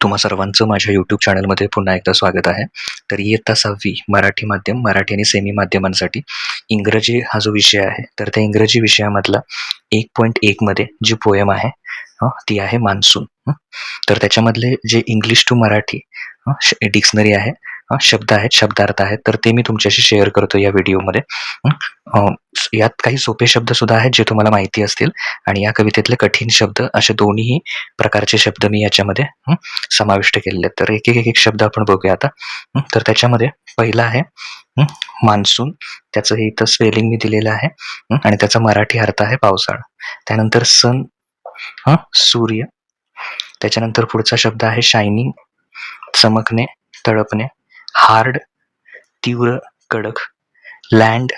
तुम्हा सर्वांचं माझ्या यूट्यूब चॅनलमध्ये पुन्हा एकदा स्वागत आहे. तर इयत्ता 6वी मराठी माध्यम, मराठी आणि सेमी माध्यमांसाठी इंग्रजी हा जो विषय आहे, तर त्या इंग्रजी विषयामधला 1.1 मध्ये जी पोएम आहे ती आहे मान्सून. तर त्याच्यामधले जे इंग्लिश टू मराठी डिक्शनरी आहे, शब्द आहेत, शब्दार्थ आहेत, तर ते मी तुमच्याशी शेअर करतो या व्हिडिओमध्ये. यात काही सोपे शब्दसुद्धा आहेत जे तुम्हाला माहिती असतील आणि या कवितेतले कठीण शब्द असे दोन्ही प्रकारचे शब्द मी याच्यामध्ये समाविष्ट केलेले आहेत. तर एक शब्द आपण बघूया आता. तर त्याच्यामध्ये पहिला आहे मान्सून. त्याचं हे इथं स्पेलिंग मी दिलेलं आहे आणि त्याचा मराठी अर्थ आहे पावसाळा. त्यानंतर सन, सूर्य. त्याच्यानंतर पुढचा शब्द आहे शायनिंग, चमकणे, तळपणे. हार्ड, तीव्र, कडक. लँड,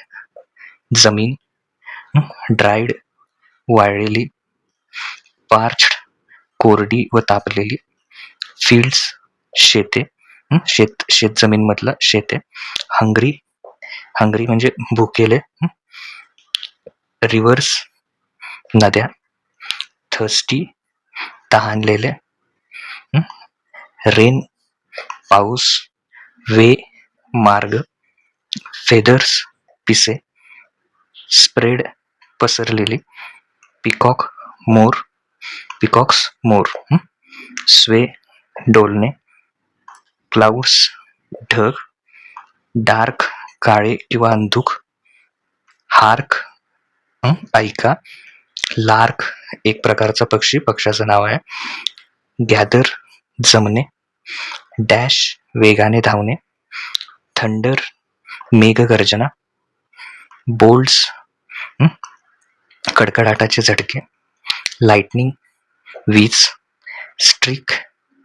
जमीन. ड्राईड, वाळलेली. पार्च्ड, कोरडी व तापलेली. फील्ड्स, शेते, शेत जमीन मधलं शेते. हंग्री, हंग्री म्हणजे भुकेले. रिव्हर्स, नद्या. थर्स्टी, तहानलेले. रेन, पाऊस. वे, मार्ग. फेदर्स, पिसे. स्प्रेड, पसरलेली. पिकॉक, मोर, पिकॉक्स, मोर. स्वे, डोलणे. क्लाउड्स, ढग. डार्क, काळे किंवा अंधुक. हार्क, ऐका. लार्क, एक प्रकारचा पक्षी, पक्षाचं नाव आहे. गॅदर, जमणे. डॅश, वेगाने धावणे. थंडर, मेघगर्जना. बोल्ट्स, कडकडाटाचे झटके. लाइटनिंग, वीज. स्ट्रिक,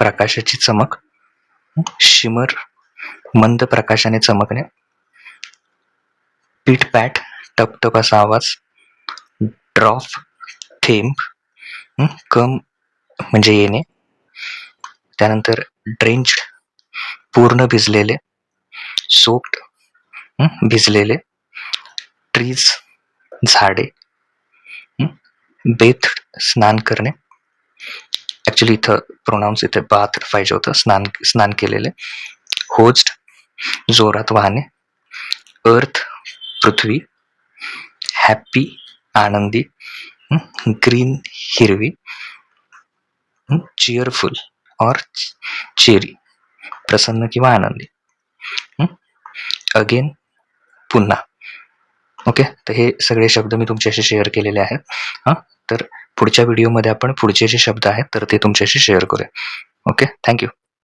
प्रकाशाची चमक. शिमर, मंद प्रकाशाने चमकणे. पिट पॅट, टपटप असा आवाज. ड्रॉप, थेंब. कम म्हणजे येणे. त्यानंतर ड्रेंच्ड, पूर्ण भिजलेले. सोक्ड, भिजलेले. ट्रीज, झाडे. बेथ, स्नान करणे. ऍक्च्युली इथं प्रोनाउन्स इथे बाथ पाहिजे होतं, स्नान केलेले. होज्ड, जोरात वाहने. अर्थ, पृथ्वी. हॅप्पी, आनंदी. ग्रीन, हिरवी. चिअरफुल और चेरी, प्रसन्न किंवा आनंदी. अगेन, पुन्हा. ओके, तर हे सगळे शब्द मी तुमच्याशी शेअर केलेले आहेत. तर पुढच्या व्हिडिओमध्ये आपण पुढचे जे शब्द आहेत तर ते तुमच्याशी शेअर करूया. Okay, thank you.